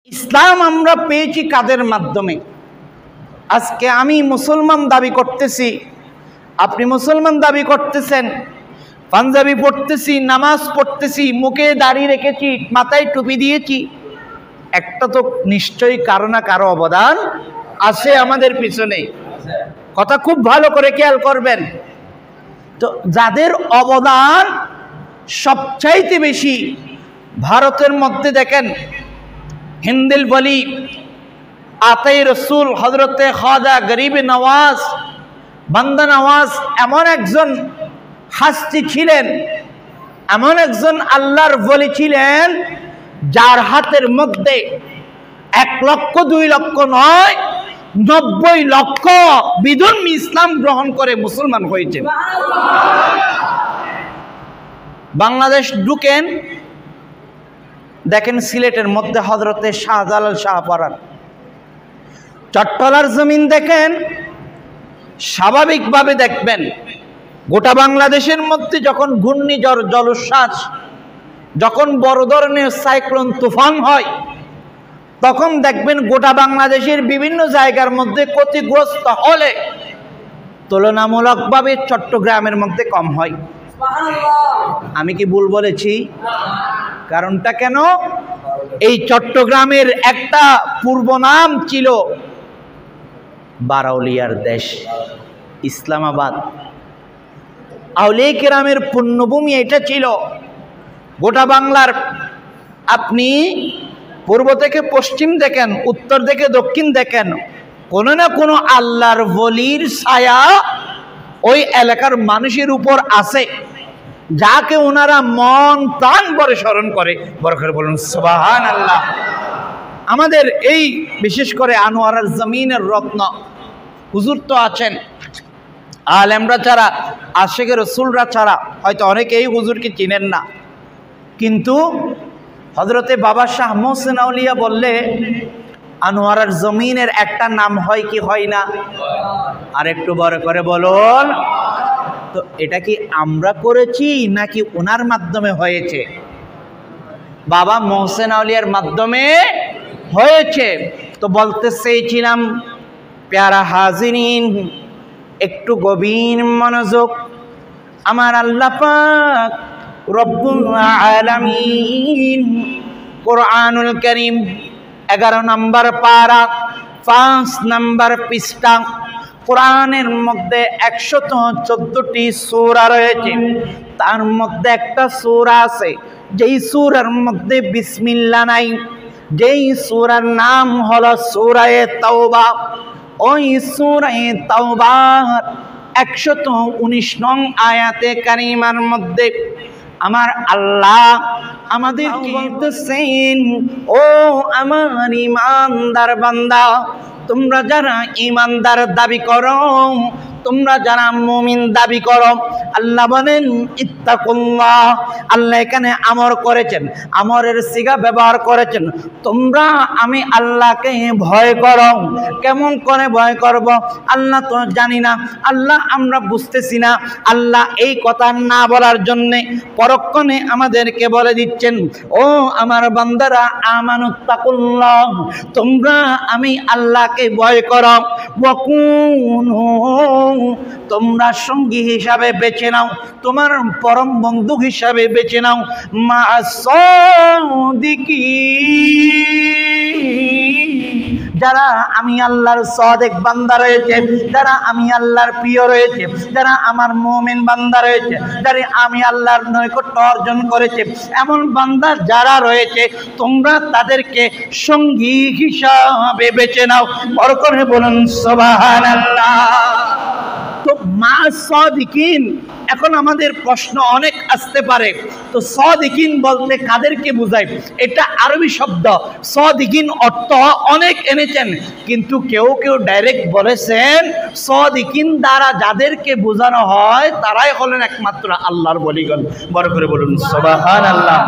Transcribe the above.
ইসলাম আমরা পেয়েছি কাদের মাধ্যমে? আজকে আমি মুসলমান দাবি করতেছি, আপনি মুসলমান দাবি করতেছেন, পাঞ্জাবি পড়তেছি, নামাজ পড়তেছি, মুখে দাড়ি রেখেছি, মাথায় টুপি দিয়েছি, একটা তো নিশ্চয়ই কারো না কারো অবদান আছে আমাদের পিছনে। কথা খুব ভালো করে খেয়াল করবেন। তো যাদের অবদান সবচাইতে বেশি, ভারতের মধ্যে দেখেন হিন্দিল বলি আতাই রসুল হজরতে খাজা গরিব নওয়াজ বান্দা নওয়াজ এমন একজন হাস্তি ছিলেন, এমন একজন আল্লাহর বলি ছিলেন যার হাতের মধ্যে 1 লক্ষ 2 লক্ষ নয় 90 লক্ষ বিধর্মী ইসলাম গ্রহণ করে মুসলমান হয়েছে। বাংলাদেশ ঢুকেন, দেখেন সিলেটের মধ্যে হজরতে শাহজালাল শাহপরান, চট্টলার জমিন দেখেন, স্বাভাবিকভাবে দেখবেন গোটা বাংলাদেশের মধ্যে যখন ঘূর্ণিঝড় জলোচ্ছ্বাস, যখন বড় ধরনের সাইক্লোন তুফান হয়, তখন দেখবেন গোটা বাংলাদেশের বিভিন্ন জায়গার মধ্যে ক্ষতিগ্রস্ত হলে তুলনামূলকভাবে চট্টগ্রামের মধ্যে কম হয়। আমি কি ভুল বলেছি? কারণটা কেন? এই চট্টগ্রামের একটা পূর্ব নাম ছিল বারাউলিয়ার দেশ, ইসলামাবাদ। আউলিয়া কেরামের পুণ্যভূমি এটা ছিল। গোটা বাংলার আপনি পূর্ব থেকে পশ্চিম দেখেন, উত্তর থেকে দক্ষিণ দেখেন, কোনো না কোনো আল্লাহর ওলির ছায়া ওই এলাকার মানুষের উপর আছে, যাকে ওনারা মন প্রাণ ভরে স্মরণ করে। বড় করে বলুন সুবহানাল্লাহ। আমাদের এই বিশেষ করে আনোয়ারার জমিনের রত্ন হুজুর তো আছেন, আলেমরা ছাড়া, আশিকে রসুলরা ছাড়া হয়তো অনেকেই হুজুরকে চিনেন না, কিন্তু হজরতে বাবা শাহ মোহসেন আউলিয়া বললে আনোয়ারার জমিনের একটা নাম হয় কি হয় না? আর একটু বড় করে বলুন। তো এটা কি আমরা করেছি নাকি ওনার মাধ্যমে হয়েছে? বাবা মোহসেন আউলিয়ার মাধ্যমে হয়েছে। তো বলতে চেয়েছিলাম প্যারা হাজিরিন, একটু গভীর মনোযোগ। আমার আল্লাহ পাক রব্বুল আলামিন কোরআনুল কারীম 11 নম্বর পারা 5 নম্বর পৃষ্ঠা, কোরআনের মধ্যে 114টি সূরা রয়েছে। তার মধ্যে একটা সূরা আছে যেই সূরার মধ্যে বিসমিল্লাহ নাই, যেই সূরার নাম হলো সূরায়ে তাওবা। ওই সূরায়ে তাওবার 119 নং আয়াতে কারিমার মধ্যে আমার আল্লাহ আমাদেরকে বলতেছেন, ও আমার ঈমানদার বান্দা, তোমরা যারা ঈমানদার দাবি করো, তোমরা যারা মুমিন দাবি করো, আল্লাহ বলেন ইত্তাকুল্লাহ। আল্লাহ এখানে আমর করেছেন, আমরের সিগা ব্যবহার করেছেন। তোমরা আমি আল্লাহকে ভয় করো। কেমন করে ভয় করব? আল্লাহ তো জানি না, আল্লাহ আমরা বুঝতেছি না। আল্লাহ এই কথা না বলার জন্যে পরক্ষণে আমাদেরকে বলে দিচ্ছেন, ও আমার বান্দারা আমানুত্তাকুল্লাহ, তোমরা আমি আল্লাহকে ভয় করো। ওয়াকুনু, তোমরা সঙ্গী হিসাবে বেছে নাও, তোমার পরম বন্ধু হিসাবে বেছে নাও মা'আস-সাদিকিন, যারা আমি আল্লাহর সাদেক বান্দা রয়েছে, যারা আমি আল্লাহর প্রিয় রয়েছে, যারা আমার মুমিন বান্দা রয়েছে, যারা আমি আল্লাহর নৈকট্য অর্জন করেছে, এমন বান্দা যারা রয়েছে, তোমরা তাদেরকে সঙ্গী হিসাবে বেছে নাও। বড় করে বলুন সুবহানাল্লাহ। তো মা'আস-সাদিকিন, এখন আমাদের প্রশ্ন অনেক আসতে পারে, তো সাদিকিন বলতে কাদেরকে বোঝায়? এটা আরবি শব্দ। সাদিকিন অর্থ অনেক এনেছেন, কিন্তু কেউ কেউ ডাইরেক্ট বলেছেন সাদিকিন দ্বারা যাদেরকে বোঝানো হয় তারাই হলেন একমাত্র আল্লাহর ওলিগণ। বড় করে বলুন সুবহানাল্লাহ।